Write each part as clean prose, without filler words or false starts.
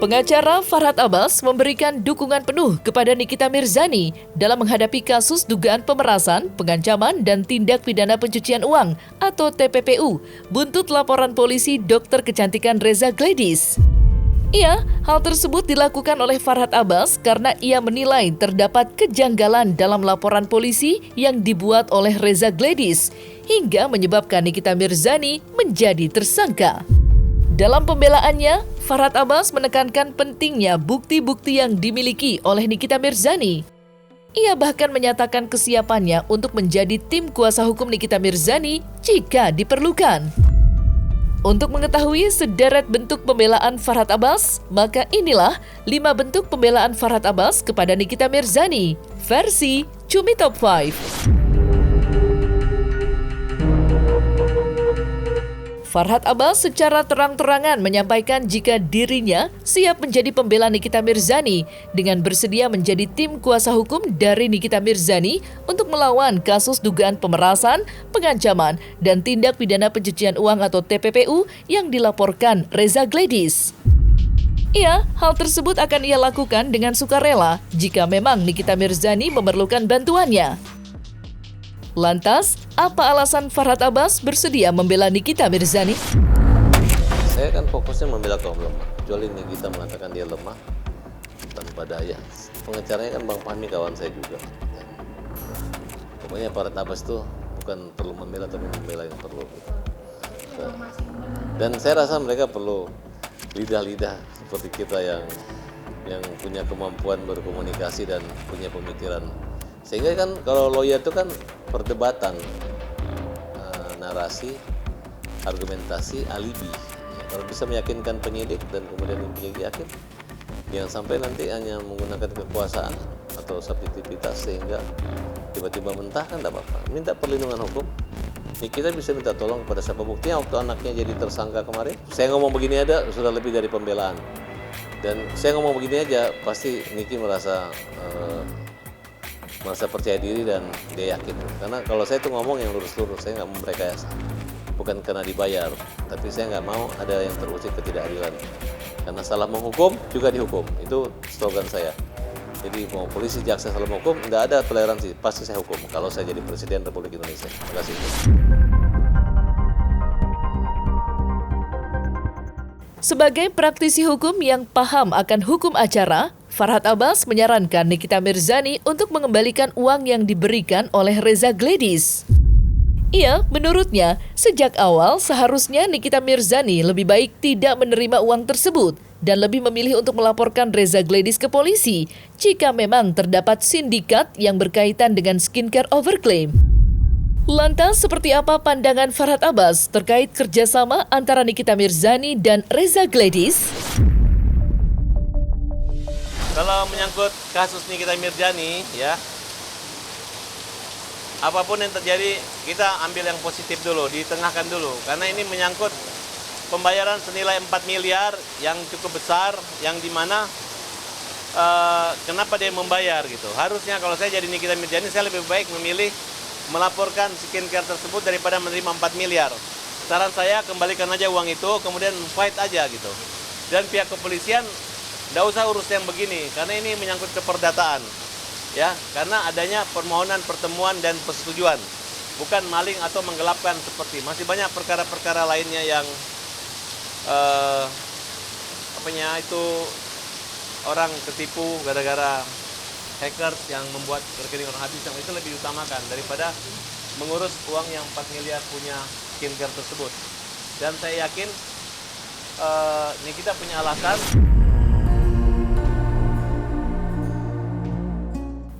Pengacara Farhad Abbas memberikan dukungan penuh kepada Nikita Mirzani dalam menghadapi kasus dugaan pemerasan, pengancaman, dan tindak pidana pencucian uang atau TPPU, buntut laporan polisi dokter kecantikan Reza Gladys. Hal tersebut dilakukan oleh Farhad Abbas karena ia menilai terdapat kejanggalan dalam laporan polisi yang dibuat oleh Reza Gladys, hingga menyebabkan Nikita Mirzani menjadi tersangka. Dalam pembelaannya, Farhad Abbas menekankan pentingnya bukti-bukti yang dimiliki oleh Nikita Mirzani. Ia bahkan menyatakan kesiapannya untuk menjadi tim kuasa hukum Nikita Mirzani jika diperlukan. Untuk mengetahui sederet bentuk pembelaan Farhad Abbas, maka inilah 5 bentuk pembelaan Farhad Abbas kepada Nikita Mirzani, versi Cumi Top 5. Farhad Abbas secara terang-terangan menyampaikan jika dirinya siap menjadi pembela Nikita Mirzani dengan bersedia menjadi tim kuasa hukum dari Nikita Mirzani untuk melawan kasus dugaan pemerasan, pengancaman, dan tindak pidana pencucian uang atau TPPU yang dilaporkan Reza Gladys. Hal tersebut akan ia lakukan dengan sukarela jika memang Nikita Mirzani memerlukan bantuannya. Lantas, apa alasan Farhad Abbas bersedia membela Nikita Mirzani? Saya kan fokusnya membela kaum lemah. Kecuali Nikita mengatakan dia lemah tanpa daya. Pengacaranya kan Bang Fahmi kawan saya juga. Pokoknya Farhad Abbas itu bukan perlu membela, tapi membela yang perlu. Dan saya rasa mereka perlu lidah-lidah seperti kita yang punya kemampuan berkomunikasi dan punya pemikiran. Sehingga kan kalau lawyer itu kan perdebatan, narasi, argumentasi, alibi. Kalau bisa meyakinkan penyidik dan kemudian penyidik yakin, jangan sampai nanti hanya menggunakan kekuasaan atau subjektivitas sehingga tiba-tiba mentah kan tidak apa-apa. Minta perlindungan hukum. Ini kita bisa minta tolong kepada siapa. Buktinya waktu anaknya jadi tersangka kemarin, saya ngomong begini ada sudah lebih dari pembelaan. Dan saya ngomong begini aja pasti Niki merasa percaya diri dan dia yakin. Karena kalau saya tuh ngomong yang lurus-lurus, saya nggak mau merekayasa. Bukan karena dibayar, tapi saya nggak mau ada yang terusik ketidakadilan. Karena salah menghukum juga dihukum. Itu slogan saya. Jadi mau polisi, jaksa salah menghukum, nggak ada toleransi. Pasti saya hukum kalau saya jadi Presiden Republik Indonesia. Terima kasih. Sebagai praktisi hukum yang paham akan hukum acara, Farhad Abbas menyarankan Nikita Mirzani untuk mengembalikan uang yang diberikan oleh Reza Gladys. Menurutnya, sejak awal seharusnya Nikita Mirzani lebih baik tidak menerima uang tersebut dan lebih memilih untuk melaporkan Reza Gladys ke polisi jika memang terdapat sindikat yang berkaitan dengan skincare overclaim. Lantas, seperti apa pandangan Farhad Abbas terkait kerjasama antara Nikita Mirzani dan Reza Gladys? Kalau menyangkut kasus Nikita Mirzani, apapun yang terjadi kita ambil yang positif dulu, ditengahkan dulu. Karena ini menyangkut pembayaran senilai 4 miliar yang cukup besar, yang dimana kenapa dia membayar gitu. Harusnya kalau saya jadi Nikita Mirzani, saya lebih baik memilih melaporkan skincare tersebut daripada menerima 4 miliar. Saran saya kembalikan aja uang itu, kemudian fight aja gitu. Dan pihak kepolisian tidak usah urus yang begini, karena ini menyangkut keperdataan. Karena adanya permohonan pertemuan dan persetujuan, bukan maling atau menggelapkan seperti. Masih banyak perkara-perkara lainnya yang orang ketipu gara-gara hackers yang membuat rekening orang habis, yang itu lebih diutamakan daripada mengurus uang yang 4 miliar punya skincare tersebut. Dan saya yakin ini kita punya alasan.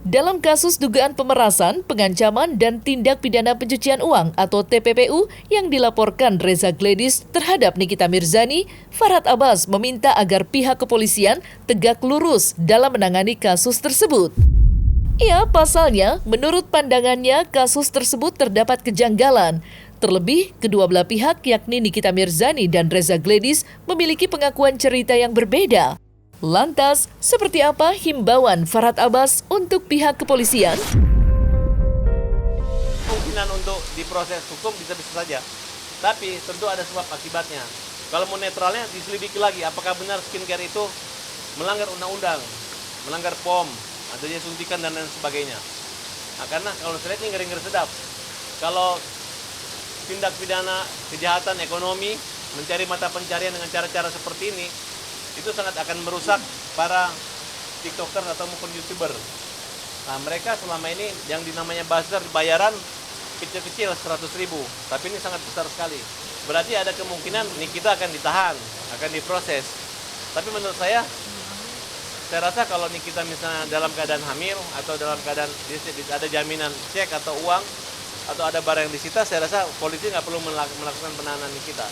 Dalam kasus dugaan pemerasan, pengancaman, dan tindak pidana pencucian uang atau TPPU yang dilaporkan Reza Gladys terhadap Nikita Mirzani, Farhad Abbas meminta agar pihak kepolisian tegak lurus dalam menangani kasus tersebut. Pasalnya, menurut pandangannya, kasus tersebut terdapat kejanggalan. Terlebih, kedua belah pihak yakni Nikita Mirzani dan Reza Gladys memiliki pengakuan cerita yang berbeda. Lantas, seperti apa himbauan Farhad Abbas untuk pihak kepolisian? Kemungkinan untuk diproses hukum bisa-bisa saja. Tapi tentu ada sebab akibatnya. Kalau mau netralnya diselidiki lagi, apakah benar skincare itu melanggar undang-undang, melanggar POM, adanya suntikan dan lain sebagainya. Nah, karena kalau saya lihat ini ngeri-ngeri sedap. Kalau tindak pidana kejahatan ekonomi, mencari mata pencarian dengan cara-cara seperti ini, itu sangat akan merusak para TikToker atau maupun YouTuber. Nah, mereka selama ini yang dinamanya buzzer bayaran kecil-kecil 100.000, tapi ini sangat besar sekali. Berarti ada kemungkinan Nikita akan ditahan, akan diproses. Tapi menurut saya rasa kalau Nikita misalnya dalam keadaan hamil atau dalam keadaan ada jaminan cek atau uang atau ada barang yang disita, saya rasa polisi nggak perlu melakukan penahanan Nikita.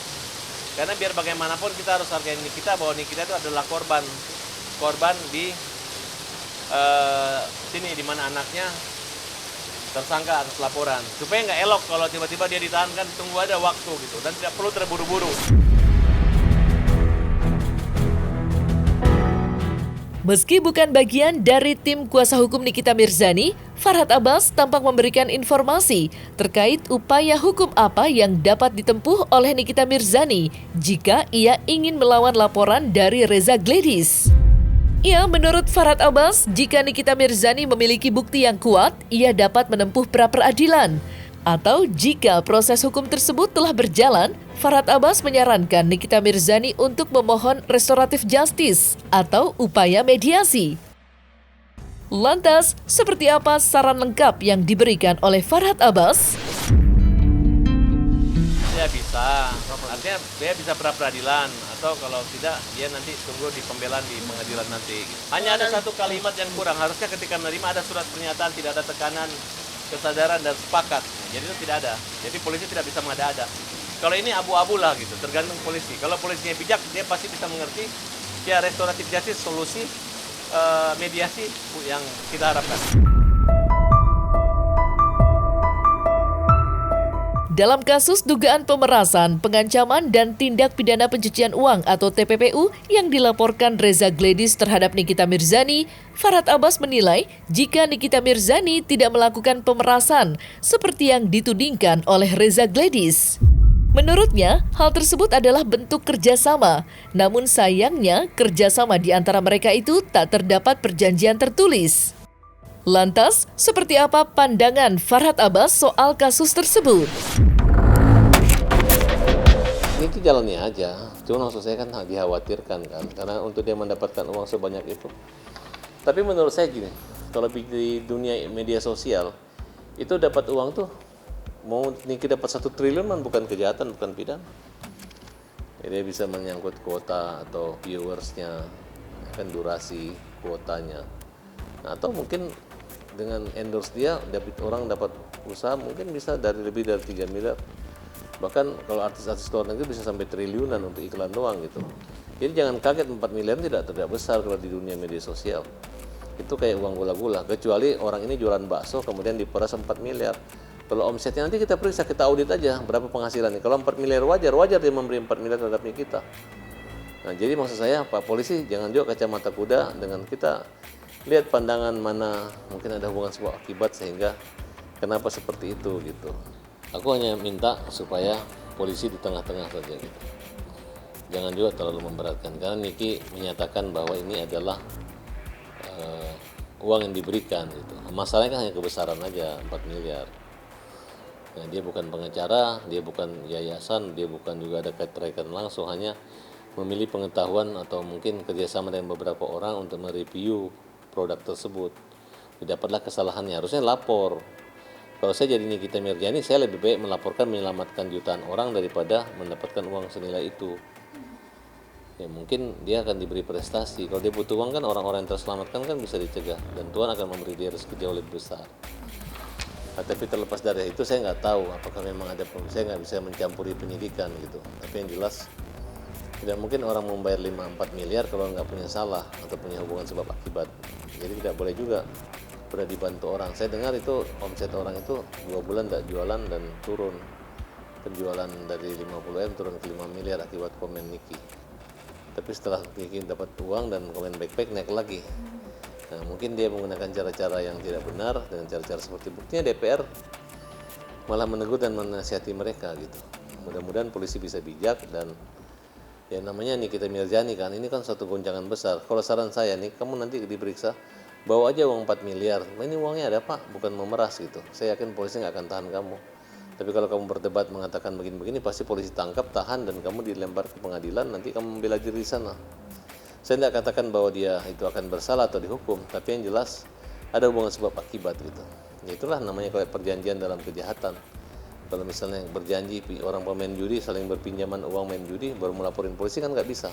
Karena biar bagaimanapun kita harus hargai Nikita bahwa Nikita itu adalah korban di sini di mana anaknya tersangka atas laporan. Supaya nggak elok kalau tiba-tiba dia ditahan, kan tunggu ada waktu gitu dan tidak perlu terburu-buru. Meski bukan bagian dari tim kuasa hukum Nikita Mirzani, Farhad Abbas tampak memberikan informasi terkait upaya hukum apa yang dapat ditempuh oleh Nikita Mirzani jika ia ingin melawan laporan dari Reza Gledis. Ya, menurut Farhad Abbas, jika Nikita Mirzani memiliki bukti yang kuat, ia dapat menempuh pra-peradilan. Atau jika proses hukum tersebut telah berjalan, Farhad Abbas menyarankan Nikita Mirzani untuk memohon restoratif justice atau upaya mediasi. Lantas, seperti apa saran lengkap yang diberikan oleh Farhad Abbas? Dia bisa, artinya dia bisa pra-peradilan atau kalau tidak dia nanti tunggu di pembelaan di pengadilan nanti. Hanya ada satu kalimat yang kurang, harusnya ketika menerima ada surat pernyataan, tidak ada tekanan, kesadaran dan sepakat. Jadi itu tidak ada. Jadi polisi tidak bisa mengada-ada. Kalau ini abu-abu lah gitu, tergantung polisi. Kalau polisinya bijak, dia pasti bisa mengerti ya restoratif justice solusi mediasi yang kita harapkan. Dalam kasus dugaan pemerasan, pengancaman, dan tindak pidana pencucian uang atau TPPU yang dilaporkan Reza Gledis terhadap Nikita Mirzani, Farhad Abbas menilai jika Nikita Mirzani tidak melakukan pemerasan seperti yang ditudingkan oleh Reza Gledis. Menurutnya, hal tersebut adalah bentuk kerjasama, namun sayangnya kerjasama di antara mereka itu tak terdapat perjanjian tertulis. Lantas, seperti apa pandangan Farhad Abbas soal kasus tersebut? Ini tuh jalannya aja, cuma maksud saya kan dikhawatirkan kan, karena untuk dia mendapatkan uang sebanyak itu. Tapi menurut saya gini, kalau di dunia media sosial, itu dapat uang tuh, mau Niki dapat 1 triliun kan bukan kejahatan, bukan pidana. Jadi dia bisa menyangkut kuota atau viewersnya, kan durasi kuotanya. Nah, atau mungkin dengan endorse dia, orang dapat usaha mungkin bisa lebih dari 3 miliar. Bahkan kalau artis-artis luar negeri bisa sampai triliunan untuk iklan doang gitu. Jadi jangan kaget 4 miliar tidak besar kalau di dunia media sosial. Itu kayak uang gula-gula, kecuali orang ini jualan bakso kemudian diperas 4 miliar. Kalau omsetnya nanti kita periksa, kita audit aja berapa penghasilannya. Kalau 4 miliar wajar dia memberi 4 miliar terhadap kita. Nah, jadi maksud saya Pak Polisi jangan juga kacamata kuda dengan kita lihat pandangan mana mungkin ada hubungan sebab akibat sehingga kenapa seperti itu gitu. Aku hanya minta supaya polisi di tengah-tengah saja gitu. Jangan juga terlalu memberatkan karena Niki menyatakan bahwa ini adalah uang yang diberikan gitu. Masalahnya kan hanya kebesaran aja 4 miliar. Nah, dia bukan pengacara, dia bukan yayasan, dia bukan juga ada keterkaitan langsung, hanya memilih pengetahuan atau mungkin kerjasama dengan beberapa orang untuk mereview produk tersebut. Dapatlah kesalahannya, harusnya lapor. Kalau saya jadi Nikita Mirzani, saya lebih baik melaporkan menyelamatkan jutaan orang daripada mendapatkan uang senilai itu. Ya mungkin dia akan diberi prestasi. Kalau dia butuh uang kan orang-orang yang terselamatkan kan bisa dicegah dan Tuhan akan memberi dia rezeki jauh lebih besar. Nah, tapi terlepas dari itu saya nggak tahu apakah memang ada, saya nggak bisa mencampuri penyidikan gitu. Tapi yang jelas tidak mungkin orang membayar 5-4 miliar kalau nggak punya salah atau punya hubungan sebab akibat. Jadi tidak boleh juga pernah dibantu orang. Saya dengar itu omset orang itu 2 bulan tidak jualan dan turun. Penjualan dari 50M turun ke 5 miliar akibat komen Niki. Tapi setelah Niki dapat uang dan komen baik-baik naik lagi. Nah, mungkin dia menggunakan cara-cara yang tidak benar dengan cara-cara seperti buktinya DPR malah menegur dan menasihati mereka gitu. Mudah-mudahan polisi bisa bijak dan Ya namanya Nikita Mirzani kan, ini kan suatu goncangan besar. Kalau saran saya nih, kamu nanti diperiksa, bawa aja uang 4 miliar. Nah, ini uangnya ada Pak, bukan memeras gitu. Saya yakin polisi nggak akan tahan kamu. Tapi kalau kamu berdebat mengatakan begini-begini, pasti polisi tangkap, tahan, dan kamu dilempar ke pengadilan, nanti kamu membela diri di sana. Saya tidak katakan bahwa dia itu akan bersalah atau dihukum, tapi yang jelas ada hubungan sebab akibat gitu. Ya itulah namanya kalau perjanjian dalam kejahatan. Kalau misalnya berjanji orang pemain judi saling berpinjaman uang main judi baru melaporin polisi kan nggak bisa.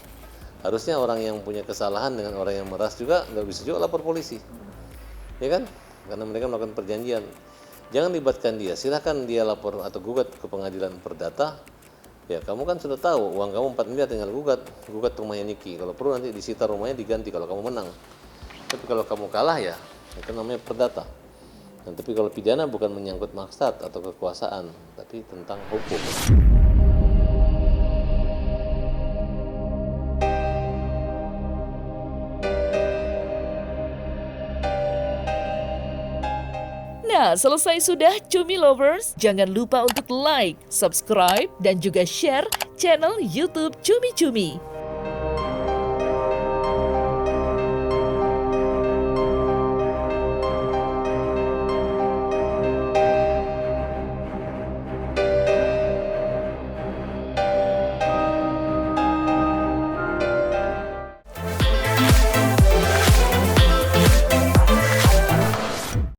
Harusnya orang yang punya kesalahan dengan orang yang meras juga nggak bisa juga lapor polisi, ya kan? Karena mereka melakukan perjanjian. Jangan libatkan dia, silahkan dia lapor atau gugat ke pengadilan perdata. Ya kamu kan sudah tahu uang kamu 4 miliar, tinggal gugat rumahnya Niki. Kalau perlu nanti disita rumahnya, diganti kalau kamu menang. Tapi kalau kamu kalah ya itu namanya perdata. Dan tapi kalau pidana bukan menyangkut maksud atau kekuasaan, tapi tentang hukum. Nah, selesai sudah Cumi Lovers. Jangan lupa untuk like, subscribe, dan juga share channel YouTube Cumi Cumi.